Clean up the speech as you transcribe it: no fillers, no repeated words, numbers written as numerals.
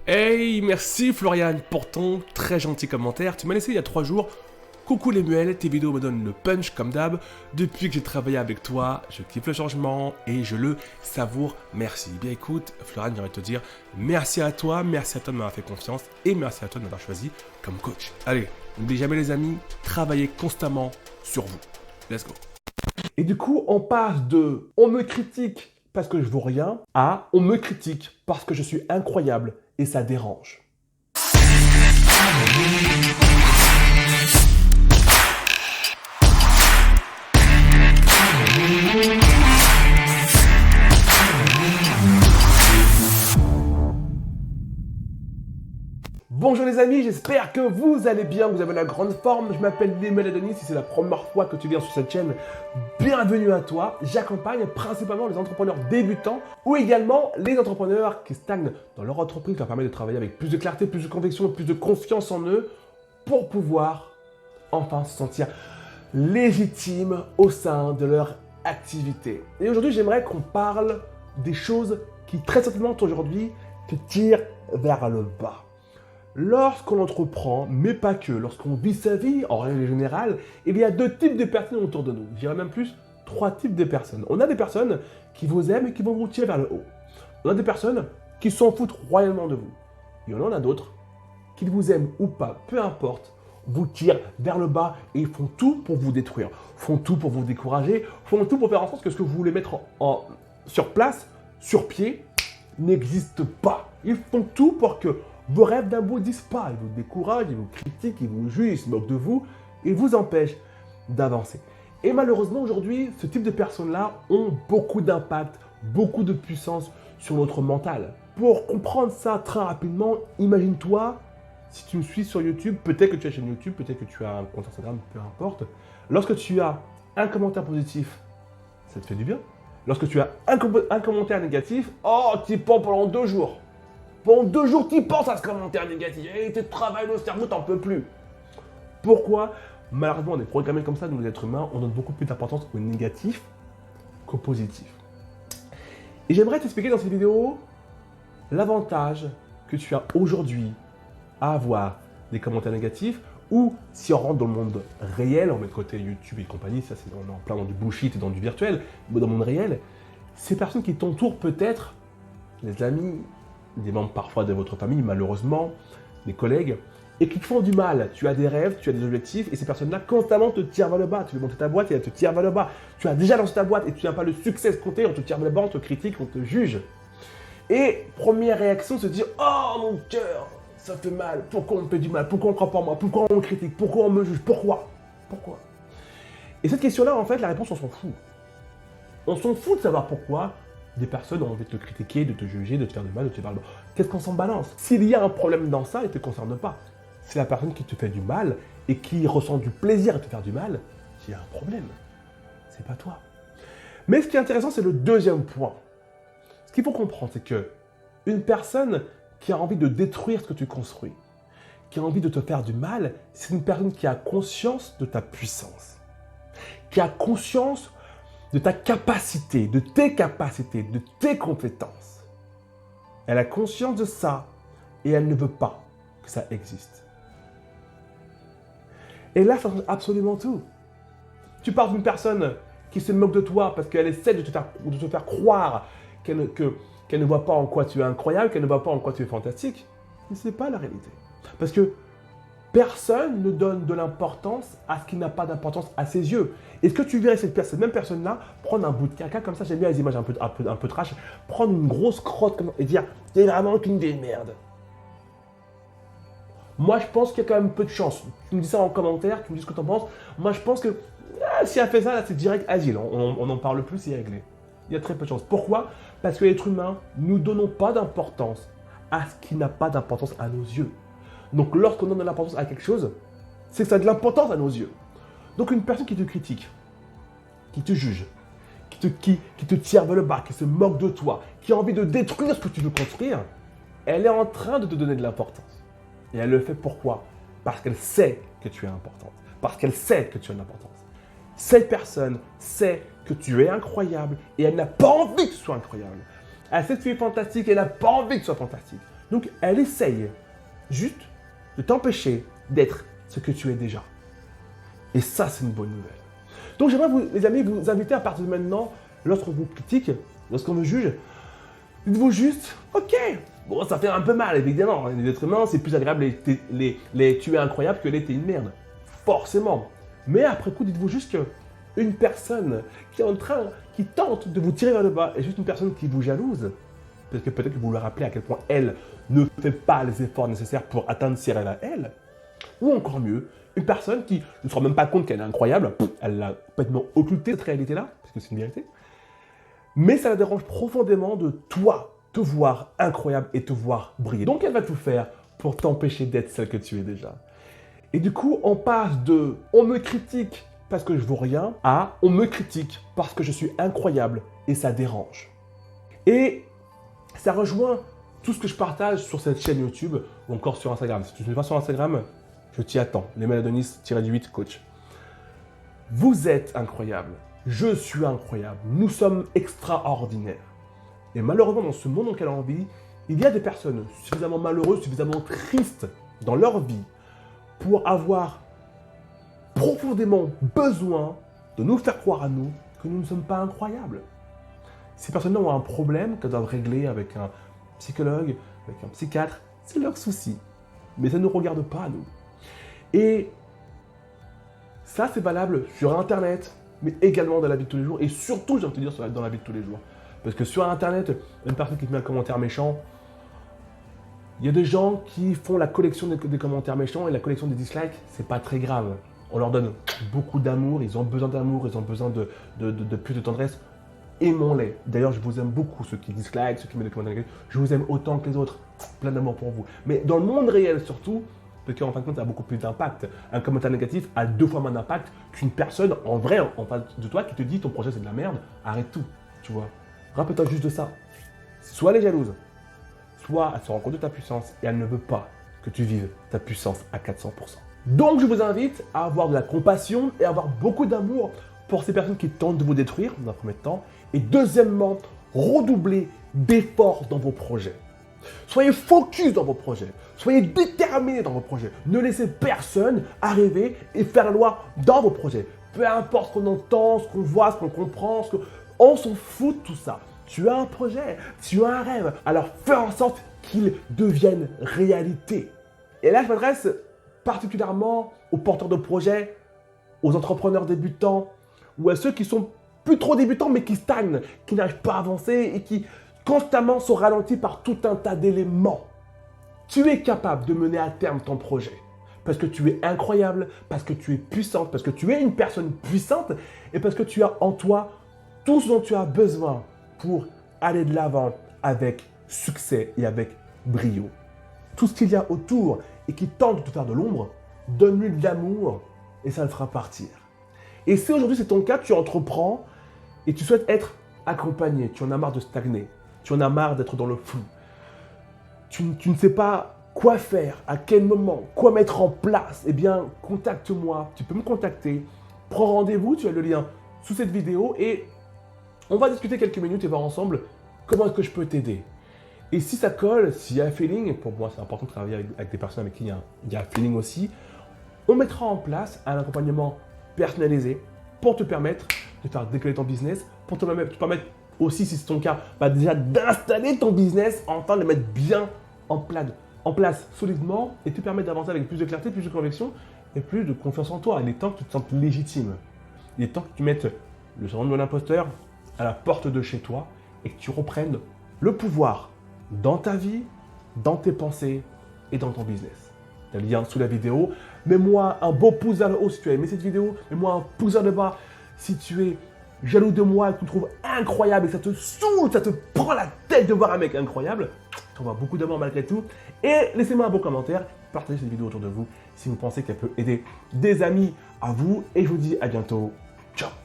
Hey, merci Florian pour ton très gentil commentaire. Tu m'as laissé il y a 3 jours. Coucou les muels, tes vidéos me donnent le punch comme d'hab. Depuis que j'ai travaillé avec toi, je kiffe le changement et je le savoure. Merci. Bien écoute, Florian, j'aimerais te dire merci à toi de m'avoir fait confiance et merci à toi de m'avoir choisi comme coach. Allez, n'oubliez jamais les amis, travaillez constamment sur vous. Let's go. Et du coup, on passe de on me critique parce que je vaux rien à on me critique parce que je suis incroyable et ça dérange. Bonjour les amis, j'espère que vous allez bien, vous avez la grande forme. Je m'appelle Limel Adonis, si c'est la première fois que tu viens sur cette chaîne, bienvenue à toi. J'accompagne principalement les entrepreneurs débutants ou également les entrepreneurs qui stagnent dans leur entreprise, qui leur permet de travailler avec plus de clarté, plus de conviction, plus de confiance en eux pour pouvoir enfin se sentir légitimes au sein de leur activité. Et aujourd'hui, j'aimerais qu'on parle des choses qui très certainement aujourd'hui te tirent vers le bas. Lorsqu'on entreprend, mais pas que, lorsqu'on vit sa vie, en règle générale, il y a 2 types de personnes autour de nous. Je dirais même plus 3 types de personnes. On a des personnes qui vous aiment et qui vont vous tirer vers le haut. On a des personnes qui s'en foutent royalement de vous. Et on en a d'autres qui vous aiment ou pas, peu importe, vous tirent vers le bas et ils font tout pour vous détruire, font tout pour vous décourager, font tout pour faire en sorte que ce que vous voulez mettre sur place, sur pied, n'existe pas. Ils font tout pour que vos rêves n'aboutissent pas. Ils vous découragent, ils vous critiquent, ils vous jugent, ils se moquent de vous, ils vous empêchent d'avancer. Et malheureusement, aujourd'hui, ce type de personnes-là ont beaucoup d'impact, beaucoup de puissance sur notre mental. Pour comprendre ça très rapidement, imagine-toi, si tu me suis sur YouTube, peut-être que tu as une chaîne YouTube, peut-être que tu as un compte Instagram, peu importe. Lorsque tu as un commentaire positif, ça te fait du bien. Lorsque tu as un commentaire négatif, oh, tu y penses pendant 2 jours. Pendant 2 jours, tu penses à ce commentaire négatif et tu travailles le cerveau, t'en peux plus. Pourquoi? Malheureusement, on est programmé comme ça, nous les êtres humains, on donne beaucoup plus d'importance au négatif qu'au positif. Et j'aimerais t'expliquer dans cette vidéo l'avantage que tu as aujourd'hui à avoir des commentaires négatifs ou si on rentre dans le monde réel, on met de côté YouTube et compagnie, ça c'est on est en plein dans du bullshit et dans du virtuel, mais dans le monde réel, ces personnes qui t'entourent peut-être, les amis, des membres parfois de votre famille, malheureusement, des collègues, et qui te font du mal. Tu as des rêves, tu as des objectifs, et ces personnes-là constamment te tirent vers le bas. Tu veux monter ta boîte et elles te tirent vers le bas. Tu as déjà lancé ta boîte et tu n'as pas le succès escompté, on te tire vers le bas, on te critique, on te juge. Et première réaction, se dire « Oh mon cœur, ça fait mal, pourquoi on me fait du mal, pourquoi on ne croit pas en moi, pourquoi on me critique, pourquoi on me juge, pourquoi ?» Et cette question-là, en fait, la réponse, on s'en fout. On s'en fout de savoir pourquoi des personnes ont envie de te critiquer, de te juger, de te faire du mal, de te faire le mal. Qu'est-ce qu'on s'en balance? S'il y a un problème dans ça, il ne te concerne pas. C'est la personne qui te fait du mal et qui ressent du plaisir à te faire du mal, il y a un problème. C'est pas toi. Mais ce qui est intéressant, c'est le deuxième point. Ce qu'il faut comprendre, c'est que une personne qui a envie de détruire ce que tu construis, qui a envie de te faire du mal, c'est une personne qui a conscience de ta puissance, qui a conscience de ta capacité, de tes compétences. Elle a conscience de ça et elle ne veut pas que ça existe. Et là, ça change absolument tout. Tu parles d'une personne qui se moque de toi parce qu'elle essaie de te faire croire qu'elle ne voit pas en quoi tu es incroyable, qu'elle ne voit pas en quoi tu es fantastique. Mais ce n'est pas la réalité. Parce que personne ne donne de l'importance à ce qui n'a pas d'importance à ses yeux. Est-ce que tu verrais cette même personne-là prendre un bout de caca comme ça, j'aime bien les images un peu trash, prendre une grosse crotte comme, et dire « t'es vraiment qu'une des merdes ». Moi, je pense qu'il y a quand même peu de chance. Tu me dis ça en commentaire, tu me dis ce que tu en penses. Moi, je pense que si elle fait ça, là, c'est direct asile. On n'en parle plus, c'est réglé. Il y a très peu de chance. Pourquoi? Parce que l'être humain, nous ne donnons pas d'importance à ce qui n'a pas d'importance à nos yeux. Donc, lorsqu'on donne de l'importance à quelque chose, c'est que ça a de l'importance à nos yeux. Donc, une personne qui te critique, qui te juge, qui te tire vers le bas, qui se moque de toi, qui a envie de détruire ce que tu veux construire, elle est en train de te donner de l'importance. Et elle le fait pourquoi? Parce qu'elle sait que tu es importante. Parce qu'elle sait que tu as une importance. Cette personne sait que tu es incroyable et elle n'a pas envie que tu sois incroyable. Elle sait que tu es fantastique et elle n'a pas envie que tu sois fantastique. Donc, elle essaye juste de t'empêcher d'être ce que tu es déjà. Et ça, c'est une bonne nouvelle. Donc, j'aimerais, les amis, vous inviter à partir de maintenant, lorsqu'on vous critique, lorsqu'on vous juge, dites-vous juste, ok, bon, ça fait un peu mal, évidemment. Les êtres humains, c'est plus agréable les tu es incroyable que les t'es une merde. Forcément. Mais après coup, dites-vous juste qu'une personne qui est qui tente de vous tirer vers le bas est juste une personne qui vous jalouse. Parce que peut-être que vous lui rappelez à quel point elle ne fait pas les efforts nécessaires pour atteindre ses rêves à elle. Ou encore mieux, une personne qui ne se rend même pas compte qu'elle est incroyable, elle a complètement occulté cette réalité-là, parce que c'est une vérité. Mais ça la dérange profondément de toi te voir incroyable et te voir briller. Donc elle va tout faire pour t'empêcher d'être celle que tu es déjà. Et du coup, on passe de « on me critique parce que je vaux rien » à « on me critique parce que je suis incroyable et ça dérange ». Et ça rejoint tout ce que je partage sur cette chaîne YouTube ou encore sur Instagram. Si tu ne es pas sur Instagram, je t'y attends. Lesmeladonis-8 coach. Vous êtes incroyable. Je suis incroyable. Nous sommes extraordinaires. Et malheureusement, dans ce monde dans lequel on vit, il y a des personnes suffisamment malheureuses, suffisamment tristes dans leur vie pour avoir profondément besoin de nous faire croire à nous que nous ne sommes pas incroyables. Ces personnes-là ont un problème qu'elles doivent régler avec un psychologue, avec un psychiatre, c'est leur souci. Mais ça ne nous regarde pas, nous. Et ça, c'est valable sur Internet, mais également dans la vie de tous les jours. Et surtout, j'ai envie de te dire, dans la vie de tous les jours. Parce que sur Internet, une personne qui te met un commentaire méchant, il y a des gens qui font la collection des commentaires méchants et la collection des dislikes, c'est pas très grave. On leur donne beaucoup d'amour, ils ont besoin d'amour, ils ont besoin de plus de tendresse. Aimons-les. D'ailleurs, je vous aime beaucoup, ceux qui dislikent, ceux qui mettent des commentaires négatifs. Je vous aime autant que les autres. Plein d'amour pour vous. Mais dans le monde réel surtout, parce qu'en fin de compte, ça a beaucoup plus d'impact. Un commentaire négatif a 2 fois moins d'impact qu'une personne en vrai en face de toi qui te dit ton projet c'est de la merde, arrête tout. Tu vois. Rappelle-toi juste de ça. Soit elle est jalouse, soit elle se rend compte de ta puissance et elle ne veut pas que tu vives ta puissance à 400%. Donc je vous invite à avoir de la compassion et à avoir beaucoup d'amour pour ces personnes qui tentent de vous détruire, dans un premier temps. Et deuxièmement, redoubler d'efforts dans vos projets. Soyez focus dans vos projets. Soyez déterminés dans vos projets. Ne laissez personne arriver et faire la loi dans vos projets. Peu importe ce qu'on entend, ce qu'on voit, ce qu'on comprend, on s'en fout de tout ça. Tu as un projet, tu as un rêve. Alors fais en sorte qu'il devienne réalité. Et là, je m'adresse particulièrement aux porteurs de projets, aux entrepreneurs débutants ou à ceux qui sont plus trop débutants mais qui stagnent, qui n'arrivent pas à avancer et qui constamment sont ralentis par tout un tas d'éléments. Tu es capable de mener à terme ton projet parce que tu es incroyable, parce que tu es puissante, parce que tu es une personne puissante et parce que tu as en toi tout ce dont tu as besoin pour aller de l'avant avec succès et avec brio. Tout ce qu'il y a autour et qui tente de te faire de l'ombre, donne-lui de l'amour et ça le fera partir. Et si aujourd'hui c'est ton cas, tu entreprends et tu souhaites être accompagné, tu en as marre de stagner, tu en as marre d'être dans le flou, tu ne sais pas quoi faire, à quel moment, quoi mettre en place, eh bien contacte-moi, tu peux me contacter, prends rendez-vous, tu as le lien sous cette vidéo et on va discuter quelques minutes et voir ensemble comment est-ce que je peux t'aider. Et si ça colle, s'il y a un feeling, pour moi c'est important de travailler avec des personnes avec qui il y a un feeling aussi, on mettra en place un accompagnement personnalisé pour te permettre de faire décoller ton business, pour te permettre aussi, si c'est ton cas, déjà d'installer ton business, enfin de le mettre bien en place solidement et te permettre d'avancer avec plus de clarté, plus de conviction et plus de confiance en toi. Il est temps que tu te sentes légitime. Il est temps que tu mettes le syndrome de l'imposteur à la porte de chez toi et que tu reprennes le pouvoir dans ta vie, dans tes pensées et dans ton business. Tu as le lien sous la vidéo. Mets-moi un beau pouce vers le haut si tu as aimé cette vidéo. Mets-moi un pouce vers le bas si tu es jaloux de moi et que tu me trouves incroyable et que ça te saoule, ça te prend la tête de voir un mec incroyable. Je t'envoie beaucoup d'amour malgré tout. Et laissez-moi un beau commentaire. Partagez cette vidéo autour de vous si vous pensez qu'elle peut aider des amis à vous. Et je vous dis à bientôt. Ciao.